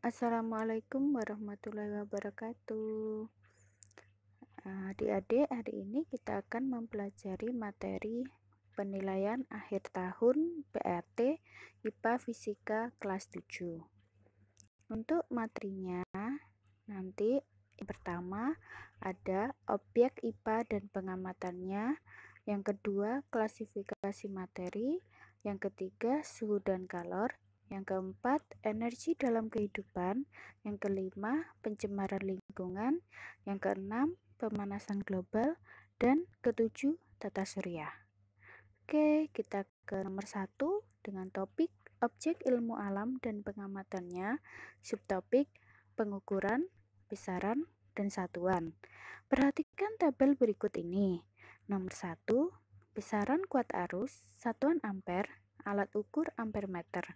Assalamualaikum warahmatullahi wabarakatuh. Adik-adik, hari ini kita akan mempelajari materi penilaian akhir tahun PRT IPA Fisika kelas 7. Untuk materinya, nanti yang pertama ada objek IPA dan pengamatannya, yang kedua klasifikasi materi, yang ketiga suhu dan kalor, yang keempat energi dalam kehidupan, yang kelima pencemaran lingkungan, yang keenam pemanasan global, dan ketujuh tata surya. Oke, kita ke nomor 1 dengan topik objek ilmu alam dan pengamatannya, subtopik pengukuran, besaran, dan satuan. Perhatikan tabel berikut ini. Nomor 1, besaran kuat arus, satuan ampere, alat ukur ampere meter.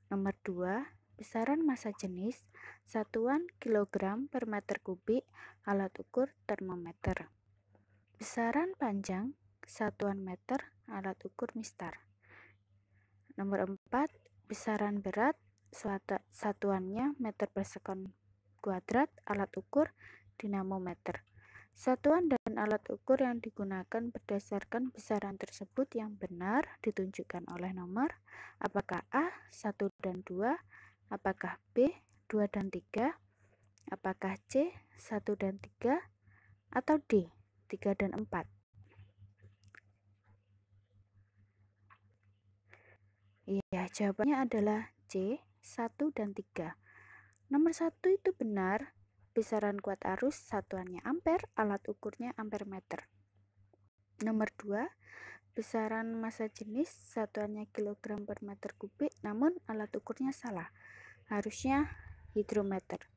Nomor 2, besaran massa jenis, satuan kilogram per meter kubik, alat ukur termometer. Besaran panjang, satuan meter, alat ukur mistar. Nomor 4, besaran berat, satuannya meter per sekon kuadrat, alat ukur dinamometer. Satuan dan alat ukur yang digunakan berdasarkan besaran tersebut yang benar ditunjukkan oleh nomor, apakah A 1 dan 2, apakah B 2 dan 3, apakah C 1 dan 3, atau D 3 dan 4. Iya, jawabannya adalah C 1 dan 3. Nomor 1 itu benar. Besaran kuat arus satuannya ampere, alat ukurnya ampere meter. Nomor 2, besaran massa jenis satuannya kilogram per meter kubik, namun alat ukurnya salah. Harusnya hidrometer.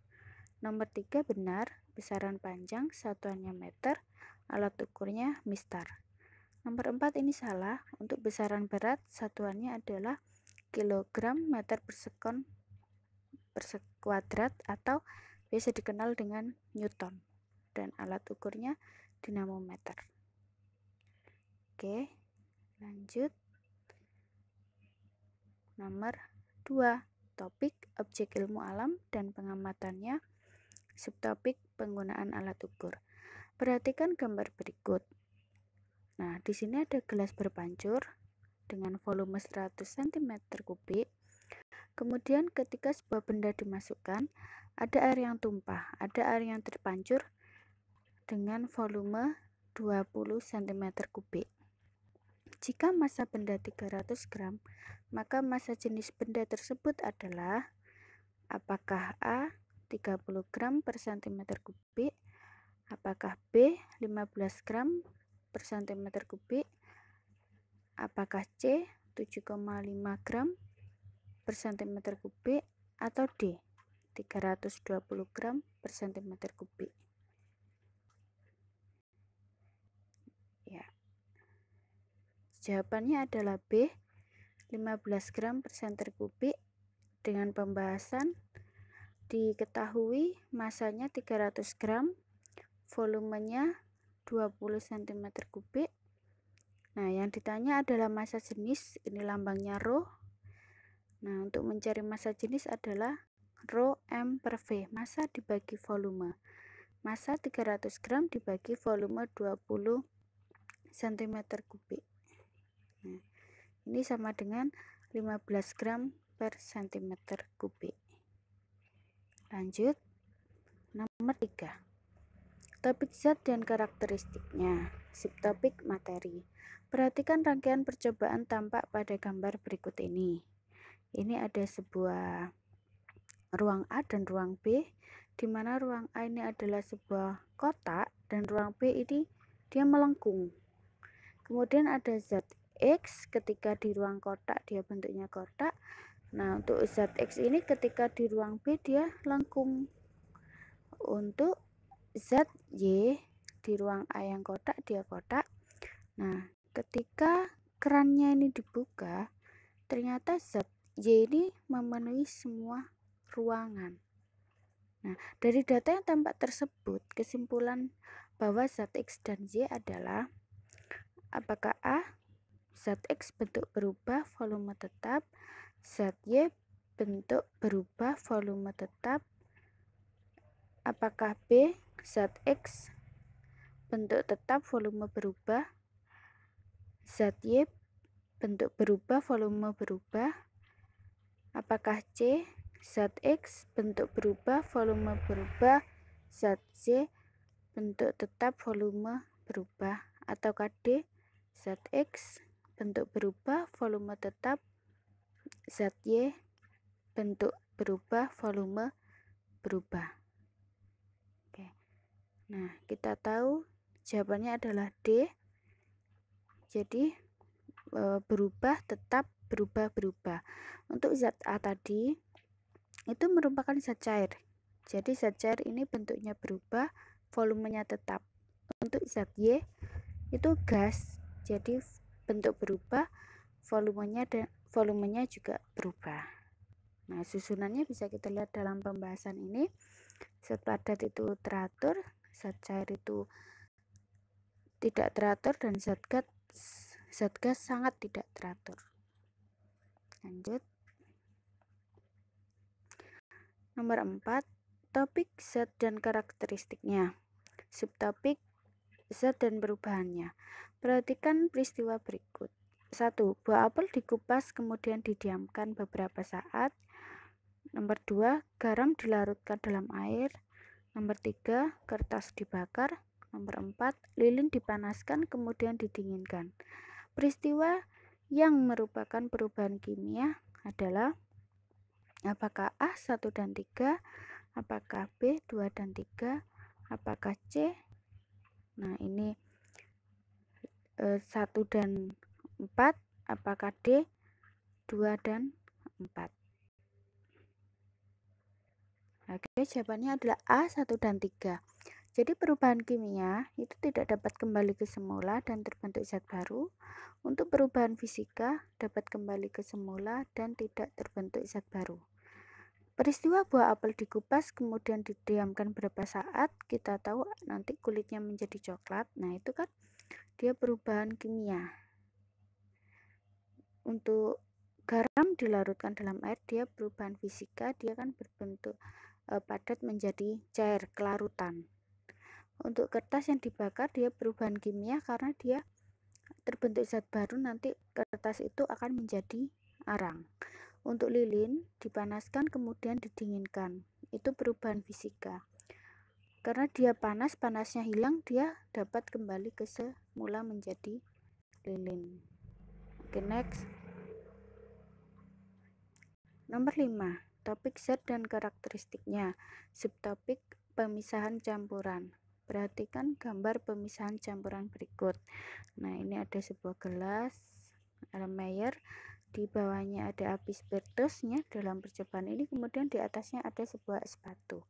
Nomor 3 benar, besaran panjang satuannya meter, alat ukurnya mistar. Nomor 4 ini salah. Untuk besaran berat satuannya adalah kilogram meter per sekon per kuadrat atau biasa dikenal dengan Newton, dan alat ukurnya dinamometer. Oke, lanjut. Nomor 2, topik objek ilmu alam dan pengamatannya, subtopik penggunaan alat ukur. Perhatikan gambar berikut. Nah, di sini ada gelas berpancur dengan volume 100 cm3. Kemudian ketika sebuah benda dimasukkan, ada air yang tumpah, ada air yang terpancur dengan volume 20 cm3. Jika massa benda 300 gram, maka massa jenis benda tersebut adalah apakah A 30 gram per cm3, apakah B 15 gram per cm3, apakah C 7,5 gram per cm3, atau D 320 gram per cm3. Ya, jawabannya adalah B 15 gram per cm3. Dengan pembahasan, diketahui massanya 300 gram, volumenya 20 cm3. Nah, yang ditanya adalah massa jenis, ini lambangnya rho. Nah, untuk mencari massa jenis adalah rho M per V, massa dibagi volume. Massa 300 gram dibagi volume 20 cm3. Nah, ini sama dengan 15 gram per cm3. Lanjut, nomor 3, topik zat dan karakteristiknya, subtopik materi. Perhatikan rangkaian percobaan tampak pada gambar berikut ini. Ini ada sebuah ruang A dan ruang B, di mana ruang A ini adalah sebuah kotak dan ruang B ini dia melengkung. Kemudian ada zat X, ketika di ruang kotak dia bentuknya kotak. Nah, untuk zat X ini ketika di ruang B dia lengkung. Untuk zat Y di ruang A yang kotak dia kotak. Nah, ketika kerannya ini dibuka, ternyata zat Y ini memenuhi semua ruangan. Nah, dari data yang tampak tersebut, kesimpulan bahwa zat X dan Y adalah apakah A, zat X bentuk berubah volume tetap, zat Y bentuk berubah volume tetap. Apakah B, zat X, bentuk tetap volume berubah. Zat Y, bentuk berubah volume berubah. Apakah C, zat X, bentuk berubah volume berubah. Zat Z, bentuk tetap volume berubah. Ataukah D, zat X, bentuk berubah volume tetap. Zat Y, bentuk berubah volume berubah. Oke. Nah, kita tahu jawabannya adalah D. Jadi berubah tetap berubah. Untuk zat A tadi itu merupakan zat cair. Jadi zat cair ini bentuknya berubah, volumenya tetap. Untuk zat Y itu gas. Jadi bentuk berubah, volumenya juga berubah. Nah, susunannya bisa kita lihat dalam pembahasan ini. Zat padat itu teratur, zat cair itu tidak teratur, dan zat gas sangat tidak teratur. Lanjut. Nomor 4, topik zat dan karakteristiknya. Subtopik zat dan perubahannya. Perhatikan peristiwa berikut. 1. Buah apel dikupas kemudian didiamkan beberapa saat. Nomor 2, garam dilarutkan dalam air. Nomor 3, kertas dibakar. Nomor 4, lilin dipanaskan kemudian didinginkan. Peristiwa yang merupakan perubahan kimia adalah apakah A 1 dan 3, apakah B 2 dan 3, apakah C, nah ini 1 dan 4, apakah D 2 dan 4. Oke, jawabannya adalah A 1 dan 3. Jadi perubahan kimia itu tidak dapat kembali ke semula dan terbentuk zat baru. Untuk perubahan fisika dapat kembali ke semula dan tidak terbentuk zat baru. Peristiwa buah apel dikupas kemudian didiamkan beberapa saat, kita tahu nanti kulitnya menjadi coklat. Nah, itu kan dia perubahan kimia. Untuk garam dilarutkan dalam air, dia perubahan fisika, dia kan berbentuk padat menjadi cair, kelarutan. Untuk kertas yang dibakar, dia perubahan kimia karena dia terbentuk zat baru, nanti kertas itu akan menjadi arang. Untuk lilin dipanaskan kemudian didinginkan, itu perubahan fisika. Karena dia panas, panasnya hilang, dia dapat kembali ke semula menjadi lilin. Oke, next. Nomor 5, topik zat dan karakteristiknya. Subtopik pemisahan campuran. Perhatikan gambar pemisahan campuran berikut. Nah, ini ada sebuah gelas Erlenmeyer, di bawahnya ada apispertusnya dalam percobaan ini, kemudian di atasnya ada sebuah es batu.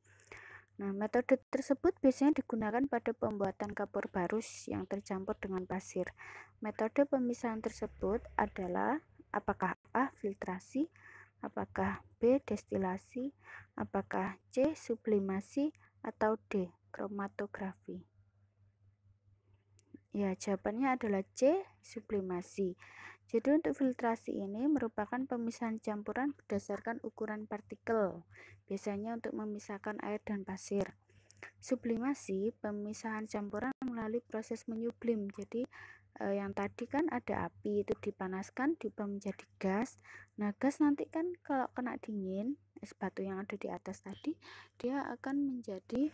Nah, metode tersebut biasanya digunakan pada pembuatan kapur barus yang tercampur dengan pasir. Metode pemisahan tersebut adalah apakah A, filtrasi, apakah B, destilasi, apakah C, sublimasi, atau D, kromatografi. Ya, jawabannya adalah C, sublimasi. Jadi untuk filtrasi ini merupakan pemisahan campuran berdasarkan ukuran partikel, biasanya untuk memisahkan air dan pasir. Sublimasi pemisahan campuran melalui proses menyublim. Jadi yang tadi kan ada api, itu dipanaskan diubah menjadi gas. Nah, gas nanti kan kalau kena dingin, es batu yang ada di atas tadi, dia akan menjadi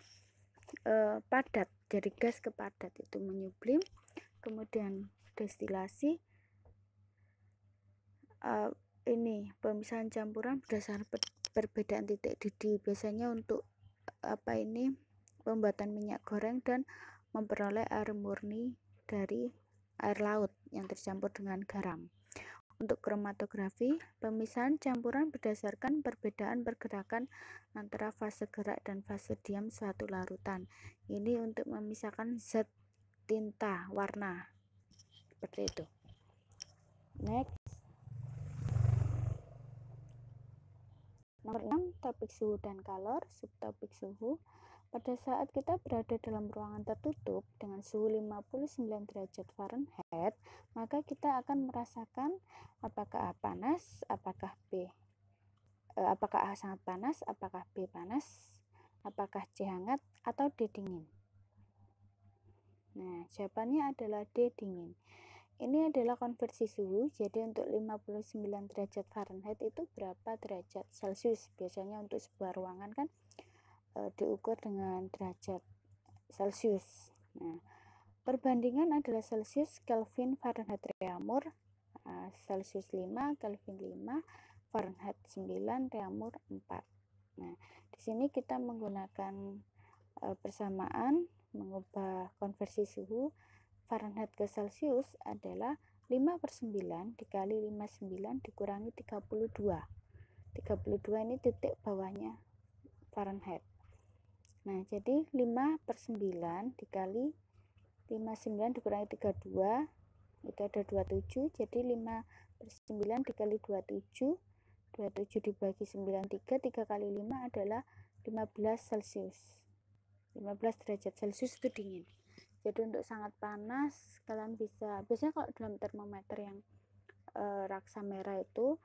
padat, dari gas ke padat, itu menyublim. Kemudian destilasi, ini pemisahan campuran berdasarkan perbedaan titik didih, biasanya untuk pembuatan minyak goreng dan memperoleh air murni dari air laut yang tercampur dengan garam. Untuk kromatografi, pemisahan campuran berdasarkan perbedaan pergerakan antara fase gerak dan fase diam suatu larutan. Ini untuk memisahkan zat tinta warna, seperti itu. Next. Nomor 6, topik suhu dan kalor. Subtopik suhu. Pada saat kita berada dalam ruangan tertutup dengan suhu 59 derajat Fahrenheit, maka kita akan merasakan apakah A panas, apakah B apakah A sangat panas, apakah B panas, apakah C hangat, atau D dingin? Nah, jawabannya adalah D dingin. Ini adalah konversi suhu, jadi untuk 59 derajat Fahrenheit itu berapa derajat Celcius? Biasanya untuk sebuah ruangan kan diukur dengan derajat Celcius. Nah, perbandingan adalah Celcius, Kelvin, Fahrenheit, Reaumur. Celcius 5, Kelvin 5, Fahrenheit 9, Reaumur 4. Nah, di sini kita menggunakan persamaan mengubah konversi suhu. Fahrenheit ke Celcius adalah 5/9 dikali 59 dikurangi 32. 32 ini titik bawahnya Fahrenheit. Nah, jadi 5/9 dikali 59 dikurangi 32 itu ada 27, jadi 5/9 dikali 27 dibagi 93, 3 kali 5 adalah 15 Celcius. 15 derajat Celcius itu dingin. Jadi untuk sangat panas kalian biasanya kalau dalam termometer yang raksa merah itu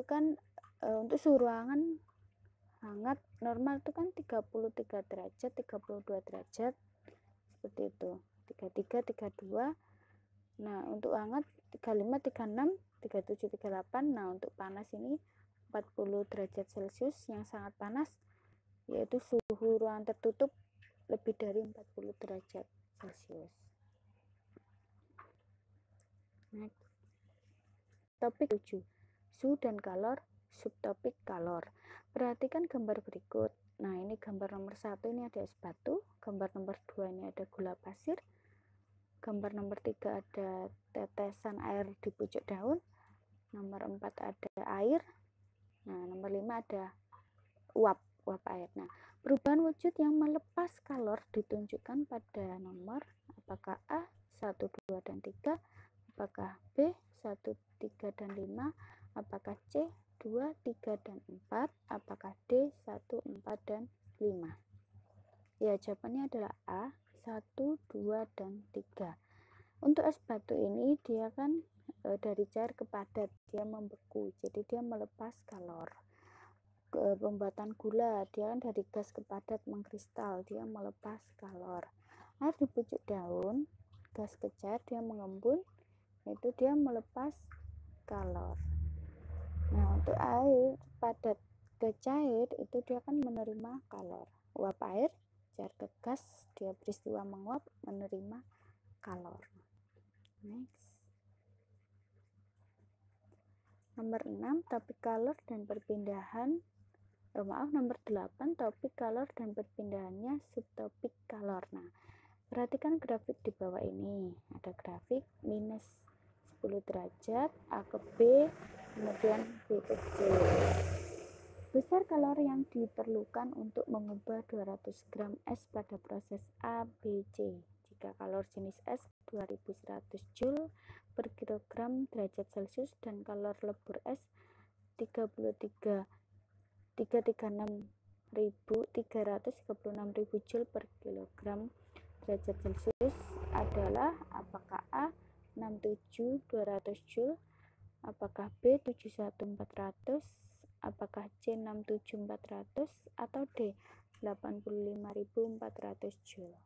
kan untuk suhu ruangan hangat normal itu kan 33 derajat, 32 derajat seperti itu, 33, 32. Nah, untuk hangat 35, 36, 37, 38. Nah, untuk panas ini 40 derajat Celcius yang sangat panas, yaitu suhu ruangan tertutup lebih dari 40 derajat Celcius. Next. Topik 7. Suhu dan kalor, subtopik kalor. Perhatikan gambar berikut. Nah, ini gambar nomor 1 ini ada es batu, gambar nomor 2 ini ada gula pasir, gambar nomor 3 ada tetesan air di pucuk daun, nomor 4 ada air, nah nomor 5 ada uap air. Nah, perubahan wujud yang melepas kalor ditunjukkan pada nomor apakah A 1, 2, dan 3, apakah B 1, 3, dan 5, apakah C 2, 3, dan 4, apakah D 1, 4, dan 5. Ya, jawabannya adalah A 1, 2, dan 3. Untuk es batu ini dia kan dari cair ke padat, dia membeku, jadi dia melepas kalor. Pembuatan gula dia kan dari gas ke padat mengkristal, dia melepas kalor. Air di pucuk daun, gas ke cair, dia mengembun, itu dia melepas kalor. Nah, untuk air padat ke cair itu dia akan menerima kalor. Uap air, cair ke gas, dia peristiwa menguap, menerima kalor. Next. Nomor 6, topik kalor dan perpindahan. Nomor 8, topik kalor dan perpindahannya subtopik kalor. Nah, perhatikan grafik di bawah ini. Ada grafik minus 10 derajat, A ke B, kemudian B ke C. Besar kalor yang diperlukan untuk mengubah 200 gram es pada proses A, B, C. Jika kalor jenis es 2100 Joule per kilogram derajat Celcius dan kalor lebur es 336.336.000 Joule per kilogram derajat Celcius adalah apakah A 67.200 Joule, apakah B 71.400, apakah C 67.400, atau D 85.400 Joule.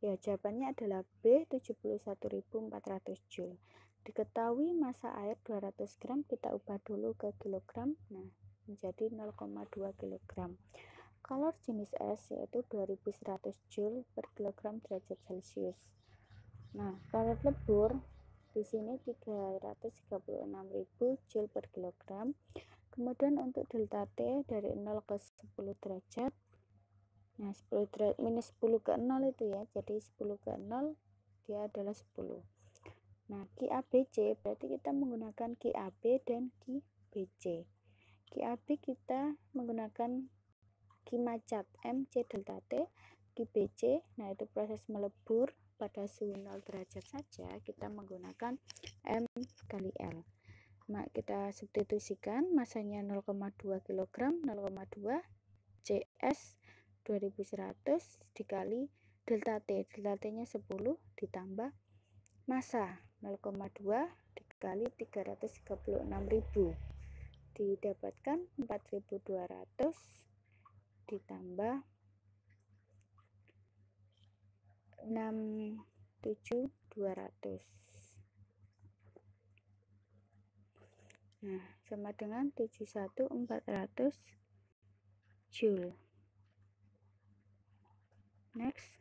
Ya, jawabannya adalah B 71.400 Joule. Diketahui massa air 200 gram, kita ubah dulu ke kilogram, nah menjadi 0,2 kilogram. Kalor jenis es yaitu 2100 Joule per kilogram derajat Celcius. Nah, kalor lebur di sini 336.000 Joule per kilogram. Kemudian untuk delta T dari 0 ke 10 derajat. Nah, 10 derajat minus 10 ke 0 itu ya. Jadi 10 ke 0 dia adalah 10. Nah, QABC berarti kita menggunakan QAB dan QBC. QAB kita menggunakan Q macat MC delta T. QBC, nah itu proses melebur pada suhu 0 derajat saja, kita menggunakan M kali L. Nah, kita substitusikan masanya 0,2 kg, 0,2 CS 2100 dikali delta T. Delta T-nya 10 ditambah massa 0,2 dikali 336.000. didapatkan 4.200 ditambah 6.700. Nah, sama dengan 7.400 Joule. Next.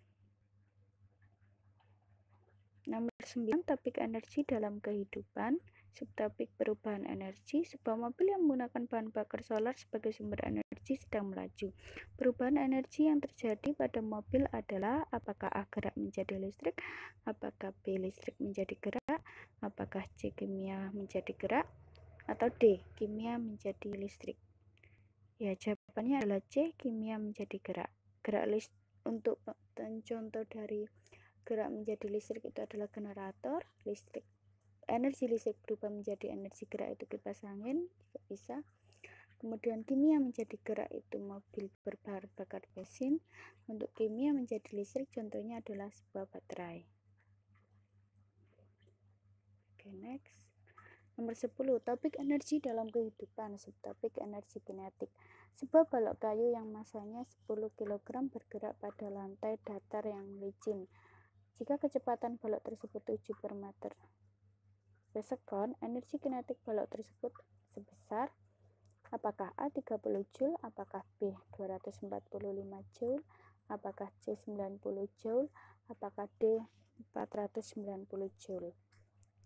Nomor 9, topik energi dalam kehidupan. Subtopik perubahan energi. Sebuah mobil yang menggunakan bahan bakar solar sebagai sumber energi sedang melaju. Perubahan energi yang terjadi pada mobil adalah apakah A gerak menjadi listrik, apakah B listrik menjadi gerak, apakah C kimia menjadi gerak, atau D kimia menjadi listrik. Ya, jawabannya adalah C kimia menjadi gerak. Untuk contoh dari gerak menjadi listrik itu adalah generator listrik. Energi listrik berubah menjadi energi gerak itu kipas angin, bisa. Kemudian kimia menjadi gerak itu mobil berbahan bakar bensin. Untuk kimia menjadi listrik contohnya adalah sebuah baterai. Oke, next. Nomor 10, topik energi dalam kehidupan. Subtopik energi kinetik. Sebuah balok kayu yang masanya 10 kg bergerak pada lantai datar yang licin. Jika kecepatan balok tersebut 7 per meter per sekon, energi kinetik balok tersebut sebesar apakah A 30 Joule, apakah B 245 Joule, apakah C 90 Joule, apakah D 490 Joule.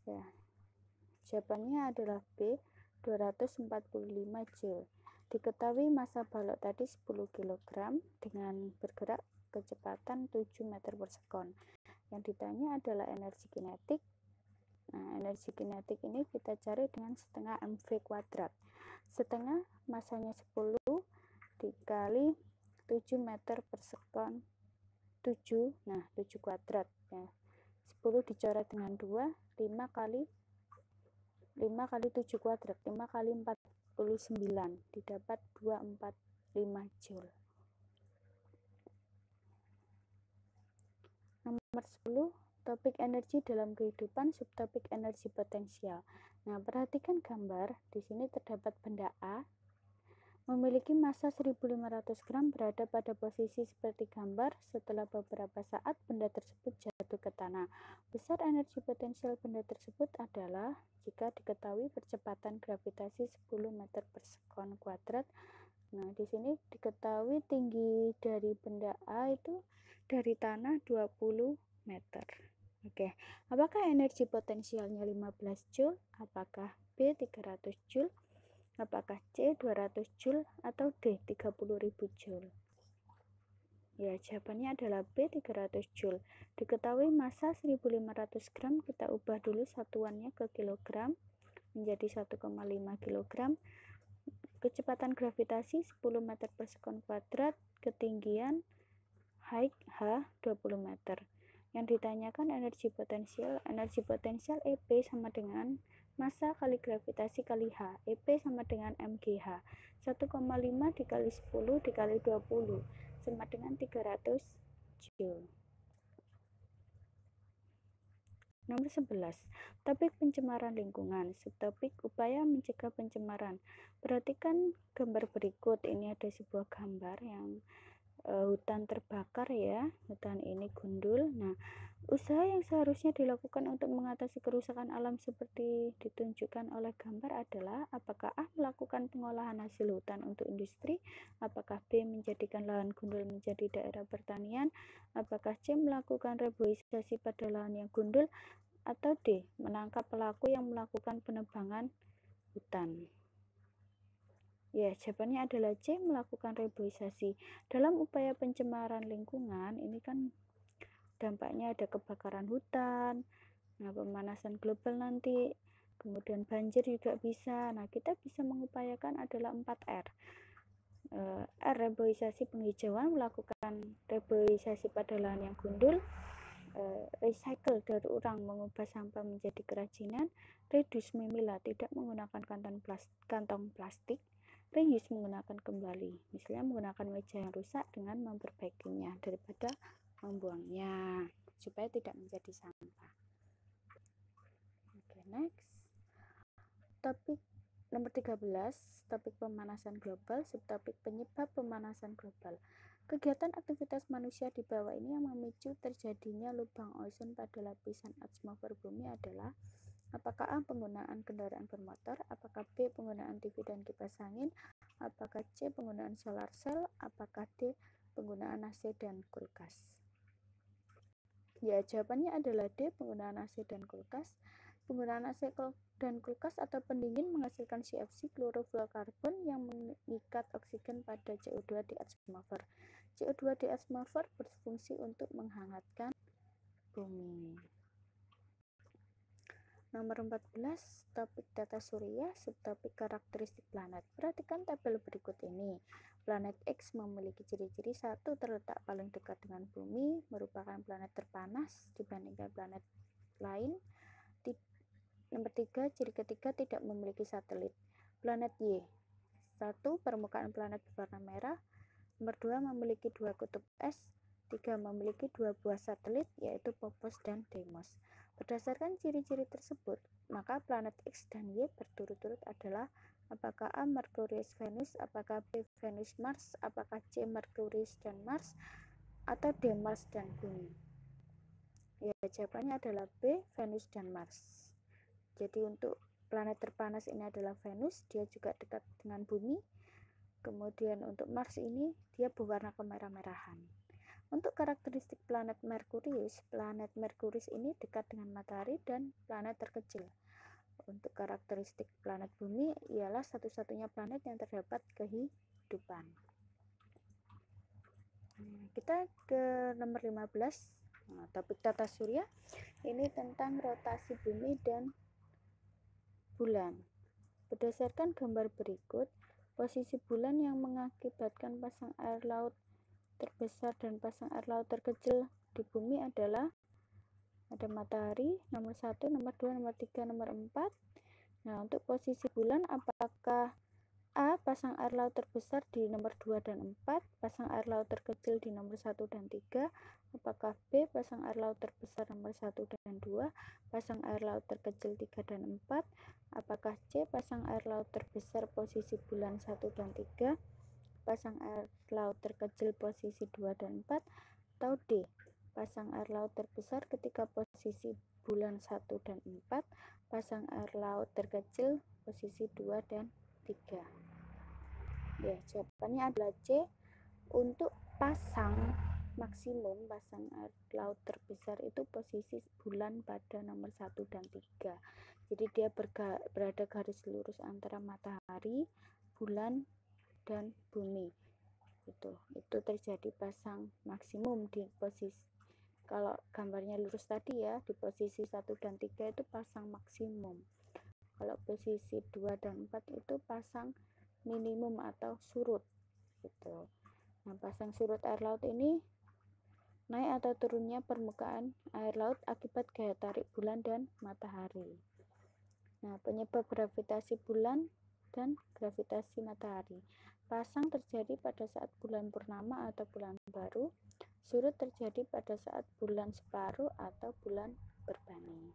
Ya, jawabannya adalah B 245 Joule. Diketahui massa balok tadi 10 kg dengan bergerak kecepatan 7 meter per sekon. Yang ditanya adalah energi kinetik. Nah, energi kinetik ini kita cari dengan setengah mv kuadrat. Setengah masanya 10 dikali 7 meter per sekon 7, nah 7 kuadrat ya. 10 dicoret dengan 2, 5 kali 7 kuadrat, 5 kali 49 didapat 245 Joule. Nomor 10, topik energi dalam kehidupan. Subtopik energi potensial. Nah, perhatikan gambar. Di sini terdapat benda A memiliki massa 1500 gram, berada pada posisi seperti gambar. Setelah beberapa saat benda tersebut jatuh ke tanah. Besar energi potensial benda tersebut adalah jika diketahui percepatan gravitasi 10 meter per sekon kuadrat. Nah, di sini diketahui tinggi dari benda A itu dari tanah 20 meter. Oke, apakah energi potensialnya 15 Joule? Apakah B 300 Joule? Apakah C 200 Joule atau D 30.000 Joule? Ya, jawabannya adalah B 300 Joule. Diketahui massa 1500 gram, kita ubah dulu satuannya ke kilogram menjadi 1,5 kilogram. Kecepatan gravitasi 10 meter per sekon kuadrat, ketinggian height H 20 meter. Yang ditanyakan energi potensial EP sama dengan massa kali gravitasi kali H. EP sama dengan mgh. 1,5 dikali 10 dikali 20 sama dengan 300 Joule. Nomor 11, topik pencemaran lingkungan. Subtopik upaya mencegah pencemaran. Perhatikan gambar berikut. Ini ada sebuah gambar yang hutan terbakar ya. Hutan ini gundul. Nah, usaha yang seharusnya dilakukan untuk mengatasi kerusakan alam seperti ditunjukkan oleh gambar adalah apakah A melakukan pengolahan hasil hutan untuk industri, apakah B menjadikan lahan gundul menjadi daerah pertanian, apakah C melakukan reboisasi pada lahan yang gundul, atau D menangkap pelaku yang melakukan penebangan hutan. Ya, jawabannya adalah C melakukan reboisasi. Dalam upaya pencemaran lingkungan ini kan dampaknya ada kebakaran hutan, nah pemanasan global nanti, kemudian banjir juga bisa. Nah, kita bisa mengupayakan adalah 4R. R reboisasi penghijauan, melakukan reboisasi pada lahan yang gundul, recycle daur ulang, mengubah sampah menjadi kerajinan, reduce memilah, tidak menggunakan kantong plastik, reuse menggunakan kembali, misalnya menggunakan meja yang rusak dengan memperbaikinya daripada membuangnya supaya tidak menjadi sampah. Oke, next. Topik Nomor 13, topik pemanasan global, subtopik penyebab pemanasan global. Kegiatan aktivitas manusia di bawah ini yang memicu terjadinya lubang ozon pada lapisan atmosfer bumi adalah: apakah A. Penggunaan kendaraan bermotor, apakah B. Penggunaan TV dan kipas angin, apakah C. Penggunaan solar cell, apakah D. Penggunaan AC dan kulkas. Ya, jawabannya adalah D. Penggunaan AC dan kulkas. Penggunaan AC dan kulkas atau pendingin menghasilkan CFC, klorofluorokarbon, yang mengikat oksigen pada CO2 di atmosfer. CO2 di atmosfer berfungsi untuk menghangatkan bumi. Nomor 14, topik tata surya, subtopik karakteristik planet. Perhatikan tabel berikut ini. Planet X memiliki ciri-ciri: 1. Terletak paling dekat dengan bumi, merupakan planet terpanas dibandingkan planet lain. Nomor 3, ciri ketiga, tidak memiliki satelit. Planet Y: 1. Permukaan planet berwarna merah. Nomor 2, memiliki 2 kutub es. 3. Memiliki 2 buah satelit, yaitu Phobos dan Deimos. Berdasarkan ciri-ciri tersebut, maka planet X dan Y berturut-turut adalah: apakah A. Merkurius Venus, apakah B. Venus Mars, apakah C. Merkurius dan Mars, atau D. Mars dan Bumi. Ya, jawabannya adalah B. Venus dan Mars. Jadi untuk planet terpanas ini adalah Venus, dia juga dekat dengan bumi. Kemudian untuk Mars ini dia berwarna kemerah-merahan. Untuk karakteristik planet Merkurius ini dekat dengan matahari dan planet terkecil. Untuk karakteristik planet bumi ialah satu-satunya planet yang terdapat kehidupan. Kita ke nomor 15. Topik tata surya ini tentang rotasi bumi dan bulan. Berdasarkan gambar berikut, posisi bulan yang mengakibatkan pasang air laut terbesar dan pasang air laut terkecil di bumi adalah: ada matahari, nomor 1, nomor 2, nomor 3, nomor 4. Nah, untuk posisi bulan, apakah A. Pasang air laut terbesar di nomor 2 dan 4, pasang air laut terkecil di nomor 1 dan 3, apakah B. Pasang air laut terbesar nomor 1 dan 2, pasang air laut terkecil 3 dan 4, apakah C. Pasang air laut terbesar posisi bulan 1 dan 3, pasang air laut terkecil posisi 2 dan 4, atau D. Pasang air laut terbesar ketika posisi bulan 1 dan 4, pasang air laut terkecil posisi 2 dan 3. Ya, jawabannya adalah C. Untuk pasang maksimum pasang air laut terbesar itu posisi bulan pada nomor 1 dan 3. Jadi dia berada garis lurus antara matahari, bulan, dan bumi. Itu terjadi pasang maksimum di posisi, kalau gambarnya lurus tadi ya, di posisi 1 dan 3 itu pasang maksimum. Kalau posisi 2 dan 4 itu pasang minimum atau surut gitu. Nah, pasang surut air laut ini naik atau turunnya permukaan air laut akibat gaya tarik bulan dan matahari. Nah, penyebab gravitasi bulan dan gravitasi matahari. Pasang terjadi pada saat bulan purnama atau bulan baru. Surut terjadi pada saat bulan separuh atau bulan berbani.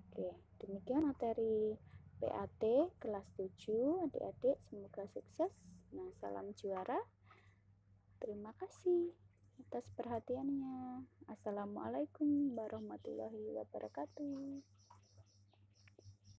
Oke, demikian materi PAT kelas 7. Adik-adik semoga sukses. Nah, salam juara. Terima kasih atas perhatiannya. Assalamualaikum warahmatullahi wabarakatuh.